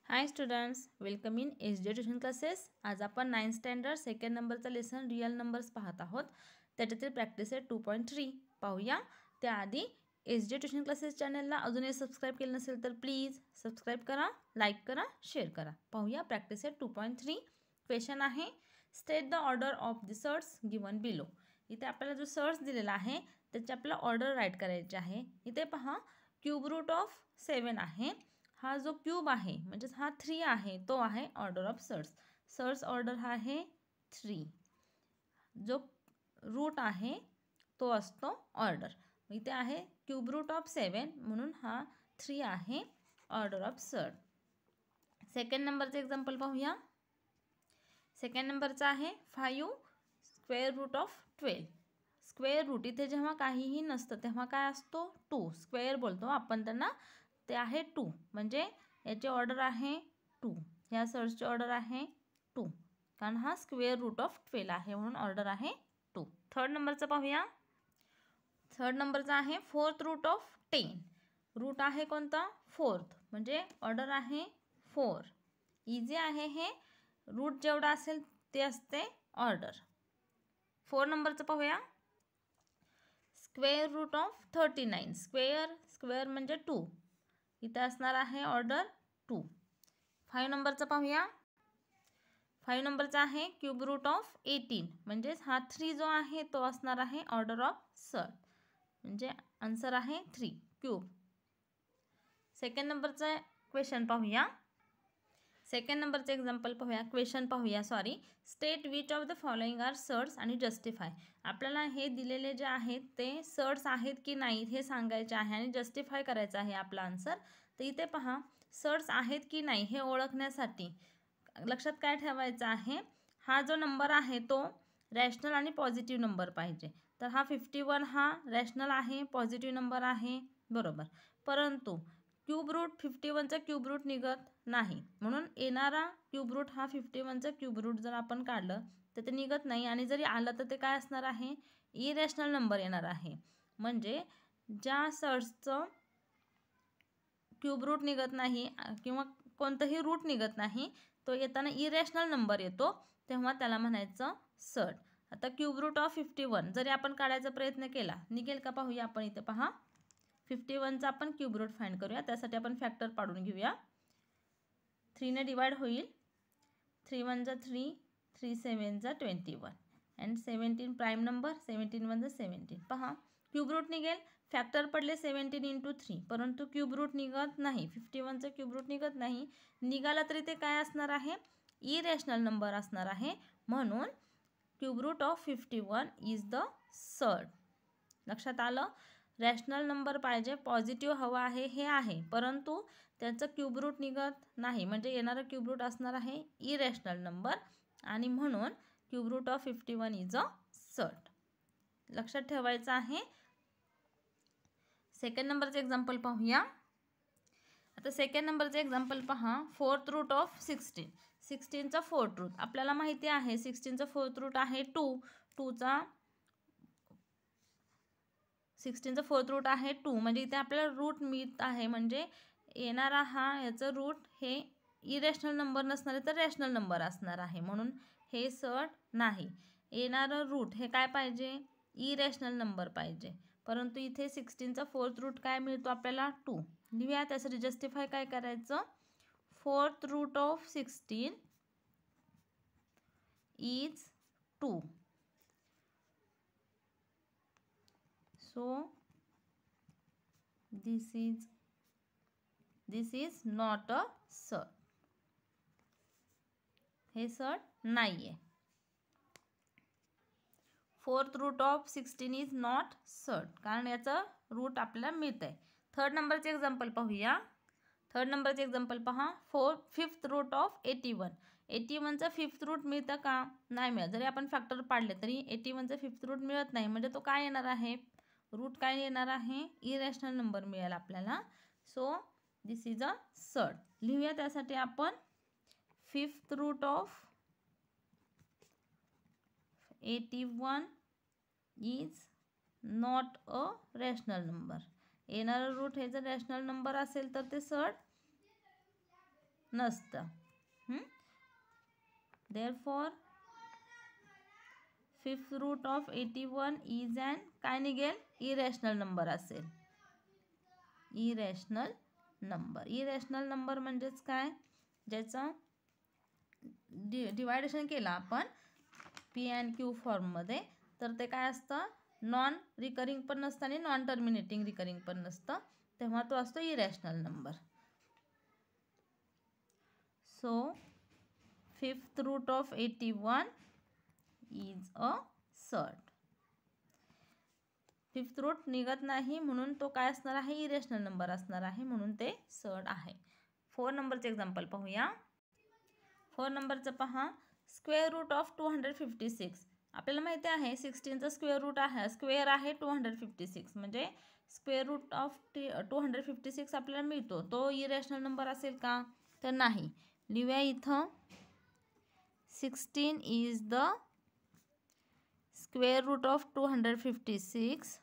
High students, welcome in SJ tuition classes. आज आपण 9th standard second नंबरचा lesson real numbers पाहत आहोत। त्याच्यातील प्रॅक्टिस आहे 2.3 पाहूया। त्याआधी SJ ट्युशन क्लासेस चॅनलला अजूनही सबस्क्राईब केलं नसेल तर प्लीज सबस्क्राईब करा, लाईक करा, शेअर करा। पाहूया प्रॅक्टिस आहे 2.3। क्वेश्चन आहे state the order of the surds given below. इथे आपल्याला जो सर्ट्स दिलेला आहे त्याची आपल्याला ऑर्डर राईट करायची आहे। इथे पहा क्यूब रूट ऑफ 7 आहे। हा जो क्यूब आहे म्हणजे हा 3 आहे तो आहे order of surds. Surds order हा आहे 3। जो रूट आहे तो असतो ऑर्डर। इथे आहे क्यूब रूट ऑफ 7 म्हणून हा 3 आहे ऑर्डर ऑफ सर्ट। सेकंड नंबरचं एक्झाम्पल पाहूया। सेकंड नंबरचा आहे 5 square root of 12। Square root इथे जेव्हा काहीही नसतं तेव्हा काय असतो 2 स्क्वेअर बोलतो आपण त्यांना। ते आहे 2 म्हणजे याची ऑर्डर आहे 2। ह्या सर्चची ऑर्डर आहे 2 कारण हा स्क्वेअर रूट ऑफ 12 आहे म्हणून ऑर्डर आहे 2। थर्ड नंबरचं पाहूया। थर्ड नंबरचा आहे फोर्थ रूट ऑफ 10। रूट आहे कोणता 4th म्हणजे ऑर्डर आहे 4। इझी आहे हे, रूट जेवढा असेल ते असते ऑर्डर। 4 नंबरचं पाहूया। Square root of 39। स्क्वेअर म्हणजे 2 इथे असणार आहे ऑर्डर 2। 5 नंबरचं पाहूया। 5 नंबरचा आहे क्यूब रूट ऑफ 18 म्हणजेच हा 3 जो आहे तो असणार आहे ऑर्डर ऑफ सर्ट म्हणजे आन्सर आहे 3 क्यूब। सेकंड नंबरचा क्वेश्चन पाहूया। सेकंड नंबरचे एक्झाम्पल पाहूया, क्वेश्चन पाहूया sorry. State which of the following are surds आणि जस्टिफाय। आपल्याला हे दिलेले जे आहेत ते सर्ट्स आहेत की नाहीत हे सांगायचे आहे आणि जस्टिफाय करायचं आहे आपला आन्सर। तर इथे पहा सर्ट्स आहेत की नाही हे ओळखण्यासाठी लक्षात काय ठेवायचं आहे, हा जो नंबर आहे तो रॅशनल आणि पॉझिटिव्ह नंबर पाहिजे। तर हा 51 हा रॅशनल आहे, पॉझिटिव्ह नंबर आहे बरोबर। परंतु क्यूब रूट 51चा क्यूब रूट निघत नाही म्हणून येणारा क्यूब रूट हा 51चा क्यूब रूट जर आपण काढलं तर ते निघत नाही आणि जरी आलं तर ते काय असणार आहे इरॅशनल नंबर येणार आहे। म्हणजे ज्या सर्ट्सचं क्यूब रूट निघत नाही किंवा कोणतंही रूट निघत नाही तो येताना इरॅशनल नंबर येतो तेव्हा त्याला म्हणायचं सर्ट। आता क्यूब रूट ऑफ 51 जरी आपण काढायचा प्रयत्न केला निघेल का पाहूया आपण। इथे पहा 51चा आपण क्यूब रूट फाइंड करूया। त्यासाठी आपण फॅक्टर पाडून घेऊया। 3 ने डिवाइड होईल, 3 1 जा 3, 3 7 जा 21 अँड 17 प्राईम नंबर, 17 1 जा 17। पहा क्यूब रूट निघेल, फॅक्टर पडले 17 इंटू 3 परंतु क्यूब रूट निघत नाही, 51चा क्यूब रूट निघत नाही। निघाला तरी ते काय असणार आहे इरॅशनल नंबर असणार आहे म्हणून cube root of 51 is the surd. लक्षात आलं। रॅशनल नंबर पाहिजे, पॉझिटिव्ह हवा आहे हे आहे परंतु त्याचं क्यूब रूट निघत नाही म्हणजे येणारा क्यूब रूट असणार आहे इरॅशनल नंबर आणि म्हणून cube root of 51 is a surd. लक्षात ठेवायचं आहे। सेकंड नंबरचे एक्झाम्पल पाहूया। आता सेकंड नंबरचे एक्झाम्पल पहा। Fourth root of 16। 16चा फोर्थ रूट आपल्याला माहिती आहे 16चा फोर्थ रूट आहे 2। 16चा फोर्थ रूट आहे 2 म्हणजे इथे आपल्याला रूट मिळत आहे म्हणजे येणारा हा याचं रूट हे इरॅशनल नंबर नसणार आहे तर रॅशनल नंबर असणार आहे म्हणून हे सर्ट नाही। येणारं रूट हे काय पाहिजे इरॅशनल नंबर पाहिजे परंतु इथे 16चा फोर्थ रूट काय मिळतो आपल्याला 2। लिहूया त्यासाठी जस्टिफाय काय करायचं, fourth root of 16 is 2 so this is not a सर्ट। हे सर्ट नाहीये। Fourth root of 16 is not surd कारण याचं रूट आपल्याला मिळत आहे। थर्ड नंबरचे एक्झाम्पल पाहूया। थर्ड नंबरचे एक्झाम्पल पहा। Fifth root of 81। 81चा फिफ्थ रूट मिळतं का नाही मिळत, जरी आपण फॅक्टर पाडले तरी 81चा फिफ्थ रूट मिळत नाही म्हणजे तो काय येणार आहे रूट काय येणार आहे इरॅशनल नंबर मिळेल आपल्याला। सो दिस इज अ सर्ट। लिहूया त्यासाठी आपण fifth root of 81 is not a rational number. येणारं रूट हे जर रॅशनल नंबर असेल तर ते सर्ट नसतं. Therefore fifth root of 81 is an काय निघेल? इरॅशनल नंबर असेल. Irrational number. इरॅशनल नंबर म्हणजेच काय? ज्याचं डिवायडेशन केलं आपण पी अँड क्यू फॉर्ममध्ये तर ते काय असतं? नॉन रिकरिंग पण नसतं आणि नॉन टर्मिनेटिंग रिकरिंग पण नसतं, तेव्हा तो असतो irrational number. So fifth root of 81 is a surd. Fifth route निघत नाही म्हणून तो काय असणार आहे? इरेशनल नंबर असणार आहे, म्हणून ते सर्ट आहे. 4 नंबरचं एक्झाम्पल पाहूया. 4 नंबरचं पहा. Square root of 256. आपल्याला माहिती आहे 16चं स्क्वेअर रूट आहे, स्क्वेअर आहे 256, म्हणजे स्क्वेअर रूट ऑफ 256 आपल्याला मिळतो. तो इरेशनल नंबर असेल का? तर नाही. लिहूया इथं 16 is the square root of 256.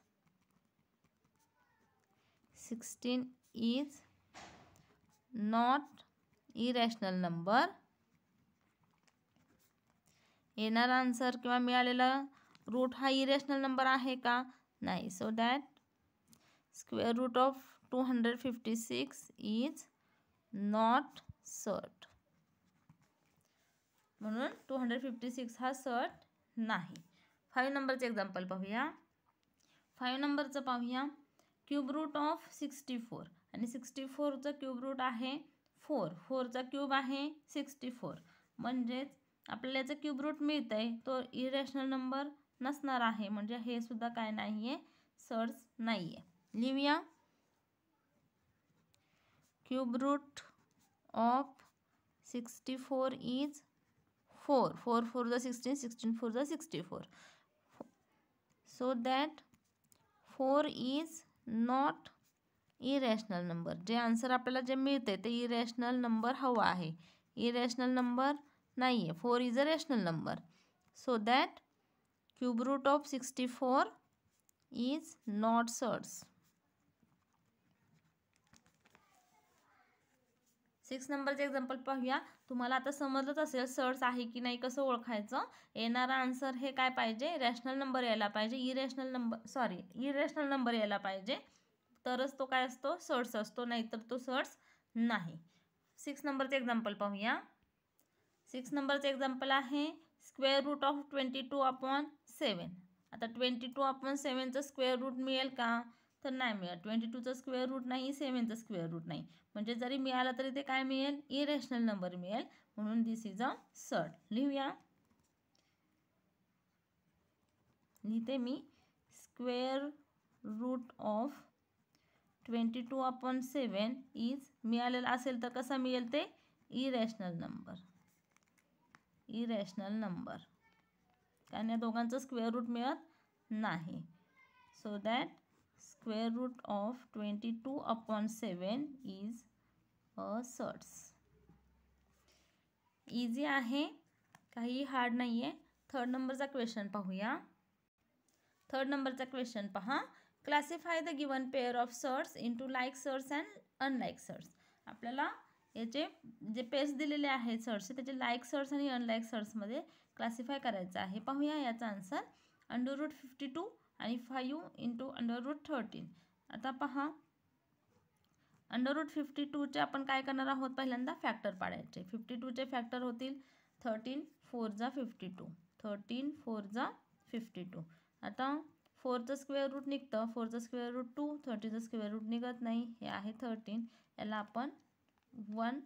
16 is not irrational number. येणारा आन्सर किंवा मिळालेला रूट हा इरेशनल नंबर आहे का? नाही. So that square root of 256 is not surd. म्हणून 256 हा सर्ट नाही. 5 नंबरचं एक्झाम्पल पाहूया. 5 नंबरचं पाहूया. क्यूब रूट ऑफ 64 आणि 64चं क्यूब रूट आहे 4. 4चा क्यूब आहे 64, म्हणजेच आपल्याला याचं क्यूब रूट मिळतं आहे, तो इरेशनल नंबर नसणार आहे, म्हणजे हे सुद्धा काय नाही आहे? सर्ट नाही आहे. लिहूया cube root of 64 is 4. 4 4 the 16, 16 4 the 64. So that 4 is not irrational number. जे आन्सर आपल्याला जे मिळते ते इरॅशनल नंबर हवा आहे, इरॅशनल नंबर नाही आहे. 4 is a rational number. So that cube root of 64 is not surds. 6 नंबरचे एक्झाम्पल पाहूया. तुम्हाला आता समजलंच असेल सर्ट्स आहे की नाही कसं ओळखायचं. येणारा आन्सर हे काय पाहिजे? रॅशनल नंबर यायला पाहिजे. इरॅशनल नंबर यायला पाहिजे, तरच तो काय असतो? सर्ट्स असतो, नाहीतर तो सर्ट्स नाही. 6 नंबरचे एक्झाम्पल पाहूया. 6 नंबरचे एक्झाम्पल आहे स्क्वेअर रूट ऑफ 22/7. आता 22/7चं स्क्वेअर रूट मिळेल का? तर नाही मिळत. 22चं स्क्वेअर रूट नाही, 7चं स्क्वेअर रूट नाही, म्हणजे जरी मिळाला तरी ते काय मिळेल? इरॅशनल नंबर मिळेल, म्हणून दिस इज अ सर्ट. लिहूया. लिहिते मी स्क्वेअर रूट ऑफ 22/7 इज मिळालेला असेल तर कसा मिळेल ते? Irrational number. इरॅशनल नंबर, कारण या दोघांचं स्क्वेअर रूट मिळत नाही. So that square root of 22/7 is a surds. Easy आहे, काही हार्ड नाही आहे. 3rd नंबरचा क्वेश्चन पाहूया. 3rd नंबरचा क्वेश्चन पहा. Classify the given pair of surds into like surds and unlike surds. आपल्याला याचे जे पेअर्स दिलेले आहेत सर्ट्सचे, त्याचे लाईक सर्ट्स आणि अनलाईक सर्ट्समध्ये क्लासिफाय करायचं आहे. पाहूया याचा आन्सर. √52 आणि 5 इंटू √13. आता पहा, √52चे आपण काय करणार आहोत? पहिल्यांदा फॅक्टर पाडायचे. 52चे फॅक्टर होतील 13 4 जा 52, 13 4 जा 52. आता 4चं स्क्वेअर रूट निघतं, 4चं स्क्वेअर रूट 2, 13चं स्क्वेअर रूट निघत नाही, हे आहे 13. याला आपण 1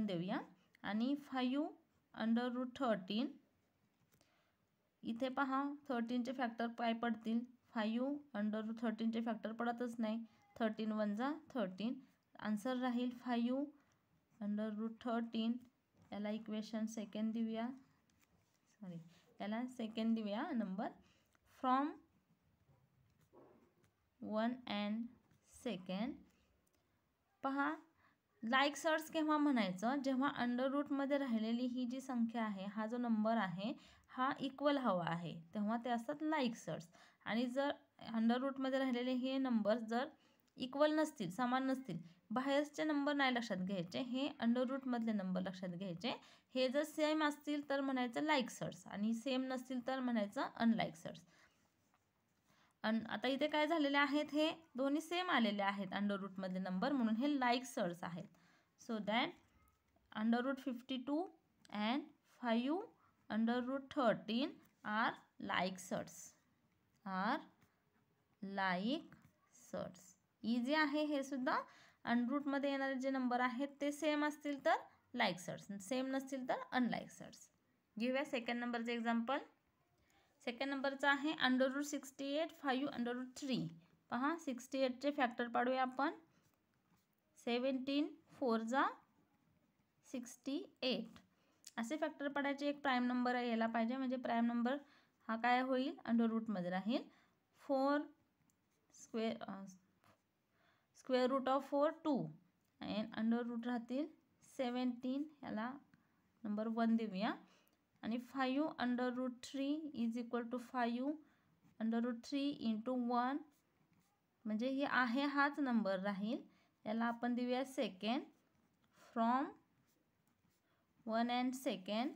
देऊया. आणि 5 √13. इथे पहा 13चे फॅक्टर काय पडतील? 5 √13चे फॅक्टर पडतच नाही. 13 1 जा 13. आन्सर राहील 5 √13. याला इक्वेशन सेकंड देऊया, याला सेकंड देऊया नंबर. From 1 and 2. पहा, लाईक सर्ट्स केव्हा म्हणायचं? जेव्हा अंडररूटमध्ये राहिलेली ही जी संख्या आहे, हा जो नंबर आहे हा इक्वल हवा आहे, तेव्हा ते असतात लाईक सर्ट्स. आणि जर अंडररूटमध्ये राहिलेले हे नंबर जर इक्वल नसतील, समान नसतील, बाहेरचे नंबर नाही लक्षात घ्यायचे, हे अंडर रूटमधले नंबर लक्षात घ्यायचे. हे जर सेम असतील तर म्हणायचं लाईक सर्ट्स आणि सेम नसतील तर म्हणायचं अनलाईक सर्ट्स. आता इथे काय झालेले आहेत, हे दोन्ही सेम आलेले आहेत अंडर रूटमधले नंबर, म्हणून हे लाईक सर्ट्स आहेत. So that under root 52 and 5 under root 13 are like surds. Are like surds. Easy आहे हे सुद्धा. अंडर रूटमध्ये येणारे जे नंबर आहेत ते सेम असतील तर लाईक सर्ट्स, सेम नसतील तर अनलाईक सर्ट्स. घेऊया सेकंड नंबरचे एक्झाम्पल. सेकंड नंबरचा आहे अंडर रूट 68 5 अंडर रूट 3. पहा 68चे फॅक्टर पाडूया आपण. 17 4 जा 68 असे फॅक्टर पाडायचे. एक प्राईम नंबर यायला पाहिजे, म्हणजे प्राईम नंबर हा काय होईल अंडर रूटमध्ये राहील. 4 square root of 4 2 and under root राहतील 17. याला नंबर 1 देऊया. आणि 5 under root 3 is equal to 5 under root 3 into 1, म्हणजे हे आहे हाच नंबर राहील. याला आपण देऊया सेकंड. फ्रॉम 1 अँड सेकंड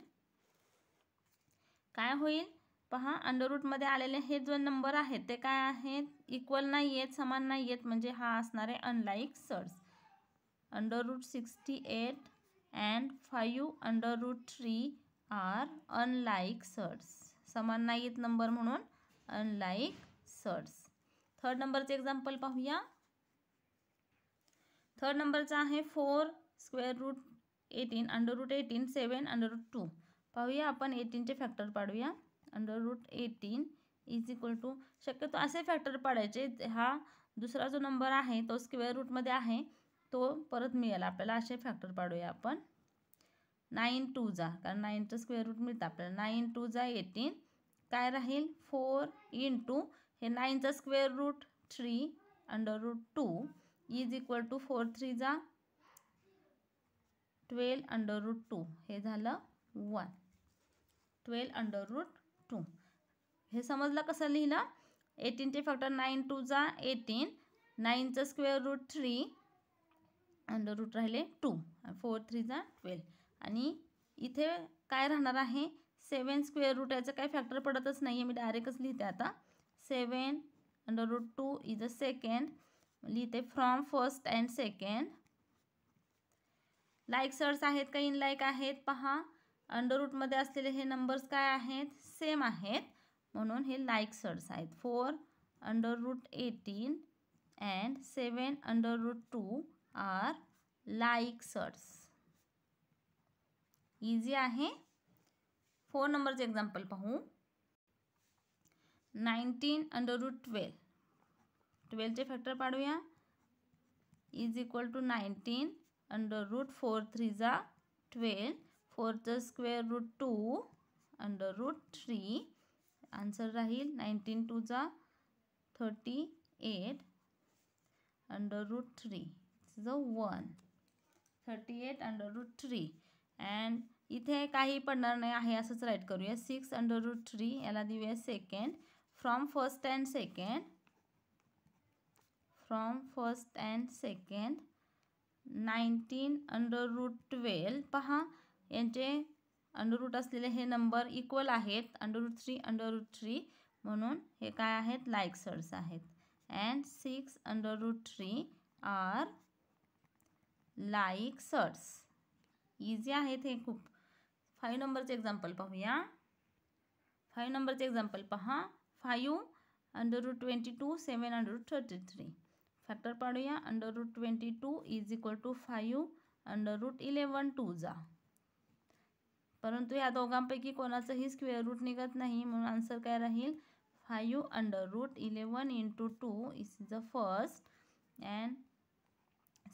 काय होईल पहा. अंडर रूटमध्ये आलेले हे जो नंबर आहेत ते काय आहेत, इक्वल नाही आहेत, समान नाही आहेत, म्हणजे हा असणार आहे unlike surds. Under root 68 and 5 under root 3 are unlike surds. समान नाही आहेत नंबर म्हणून अनलाईक सर्ट्स. थर्ड नंबरचे एक्झाम्पल पाहूया. थर्ड नंबरचा आहे 4 square root 18 under root 18 7 under root 2. पाहूया आपण 18चे फॅक्टर पाडूया. Under root 18 is equal to, शक्यतो असे फॅक्टर पाडायचे, हा दुसरा जो नंबर आहे तो स्क्वेअर रूटमध्ये आहे तो परत मिळेल आपल्याला, असे फॅक्टर पाडूया आपण. 9 2 जा, कारण 9चं स्क्वेअर रूट मिळतं आपल्याला. 9 2 जा 18 काय राहील 4 इंटू हे 9चं square root 3 under root 2 is equal to 4 3 जा 12 अंडर रूट 2. हे झालं 1. 12 अंडर रूट 2. हे समजलं कसं लिहिलं. 18चे फॅक्टर 9 2 जा 18, 9चं स्क्वेअर रूट 3 अंडर रूट राहिले 2, 4 3 जा 12. आणि इथे काय राहणार आहे 7 स्क्वेअर रूट, याचं काही फॅक्टर पडतच नाही आहे, मी डायरेक्टच लिहिते आता. 7 under root 2 is a second. लिहिते from first and second. Like surds आहेत का इनलाईक आहेत पहा. अंडर रूटमध्ये असलेले हे नंबर्स काय आहेत, सेम आहेत, म्हणून हे लाईक सर्ट्स आहेत. 4 under root 18 and 7 under root 2 are like surds. Easy आहे. 4 नंबरचे एक्झाम्पल पाहू. 19 अंडर रूट 12. 12चे फॅक्टर पाडूया. Is equal to 19 under root 4 3 जा 12, 4चं square root 2 under root 3. Answer राहील 19 2 जा 38 अंडर रूट 3 इज अ 1. 38 अंडर रूट 3. अँड इथे काही पडणार नाही आहे, असंच राईट करूया. 6 अंडर रूट 3 याला देऊया second. From first and second. From first and second 19 under root 12. पहा यांचे अंडर रूट असलेले हे नंबर इक्वल आहेत, अंडर रूट 3 अंडर रूट 3, म्हणून हे काय आहेत लाईक सर्ट्स आहेत. And 6 under root 3 are like surds. Easy आहेत हे खूप. 5 नंबरचे एक्झाम्पल पाहूया. 5 नंबरचे एक्झाम्पल पहा. 5 under root 22 7 under root 33. Factor पाडूया. Under root 22 is equal to 5 under root 11 2 जा. परंतु या दोघांपैकी कोणाचंही स्क्वेअर रूट निघत नाही, म्हणून आन्सर काय राहील 5 under root 11 into 2 is the first. And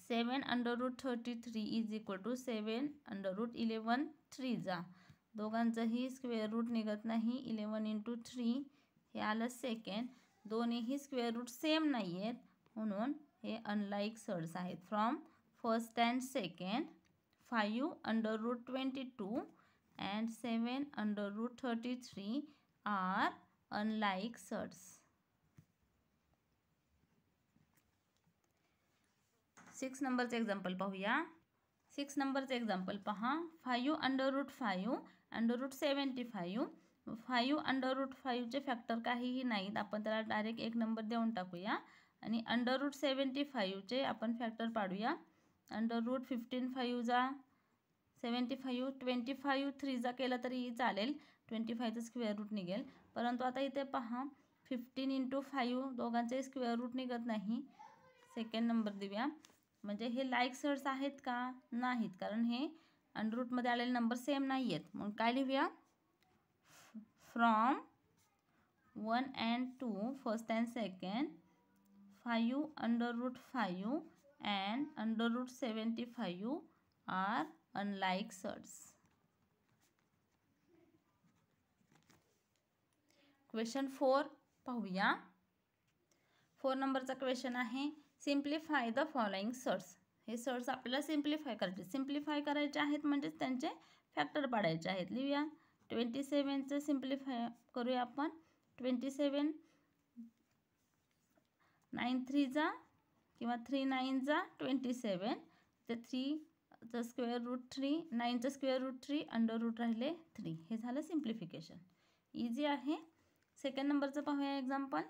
7 under root 33 is equal to 7 under root 11 3 जा. दोघांचंही स्क्वेअर रूट निघत नाही. 11 इंटू 3 हे आलं सेकंड. दोन्हीही स्क्वेअर रूट सेम नाही आहेत, म्हणून हे अनलाईक सर्ट्स आहेत. From first and second 5 under root 22 and 7 under root 33 are unlike surds. 6 नंबरचं एक्झाम्पल पाहूया. 6 नंबरचं एक्झाम्पल पहा. 5 √5 √75. 5 √5चे फॅक्टर काहीही नाहीत, आपण त्याला डायरेक्ट एक नंबर देऊन टाकूया. आणि √75चे आपण फॅक्टर पाडूया. √15 5 जा 75, 25 3 जा केलं तरी चालेल, 25चं स्क्वेअर रूट निघेल. परंतु आता इथे पहा 15 × 5 दोघांचे स्क्वेअर रूट निघत नाही. सेकंड नंबर देऊया. म्हणजे हे लाईक सर्ट्स आहेत का? नाहीत, कारण हे अंडररूटमध्ये आलेले नंबर सेम नाही आहेत. मग काय लिहूया? From 1 and 2 first and second 5 √5 and √75 are unlike surds. Question 4 पाहूया. 4 नंबरचा क्वेश्चन आहे. Simplify the following surds. हे सर्ड्स आपल्याला सिम्प्लिफाय करायचे. सिम्प्लिफाय करायचे आहेत म्हणजे त्यांचे फॅक्टर पाडायचे आहेत. लिहूया. 27चं सिम्प्लिफाय करूया आपण. 27 9 3 जा किंवा 3 9 जा 27. ते 3चं स्क्वेअर रूट 3, 9चं स्क्वेअर रूट 3, अंडर रूट राहिले 3. हे झालं सिम्प्लिफिकेशन. इझी आहे. सेकंड नंबरचं पाहूया एक्झाम्पल.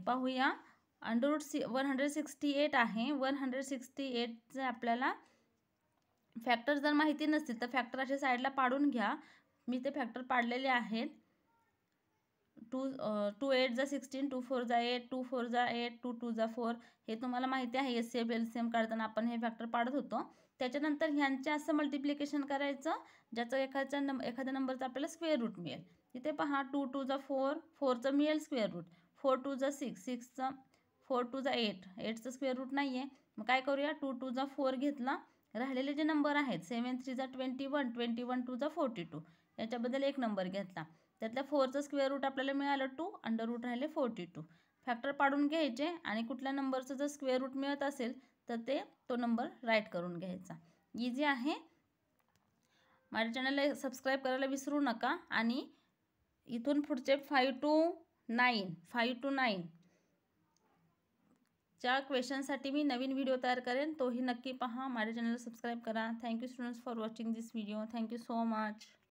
पाहूया. √168 आहे. 168चे आपल्याला फॅक्टर जर माहिती नसतील तर फॅक्टर अशा साईडला पाडून घ्या. मी ते फॅक्टर पाडलेले आहेत. 2 8 जा 16, 2 4 जा 8, 2 4 जा 8, 2 2 जा 4. हे तुम्हाला माहिती आहे. SCF LCM काढताना आपण हे फॅक्टर पाडत होतो. त्याच्यानंतर ह्यांचे असं मल्टिप्लिकेशन करायचं ज्याचं एखाद्या नंबरचा आपल्याला स्क्वेअर रूट मिळेल. इथे पहा 2 2 जा 4, 4चं मिळेल स्क्वेअर रूट. 4 2 जा 6, 6चं 4 2 जा 8, 8चं स्क्वेअर रूट नाही आहे. मग काय करूया? 2 2 जा 4 घेतला. राहिलेले जे नंबर आहेत 7 3 जा 21, 21 2 जा 42, याच्याबद्दल एक नंबर घेतला. त्यातल्या 4चं स्क्वेअर रूट आपल्याला मिळालं 2, अंडर रूट राहिले 42. फॅक्टर पाडून घ्यायचे आणि कुठल्या नंबरचं जर स्क्वेअर रूट मिळत असेल तर तो नंबर राईट करून घ्यायचा. इझी आहे. माझ्या चॅनलला सबस्क्राईब करायला विसरू नका. आणि इथून पुढचे 5 to 9 च्या क्वेश्चनसाठी मी नवीन व्हिडिओ तयार करेन. तोही नक्की पहा. माझ्या चॅनलला सबस्क्राईब करा. Thank you students for watching this video. Thank you so much.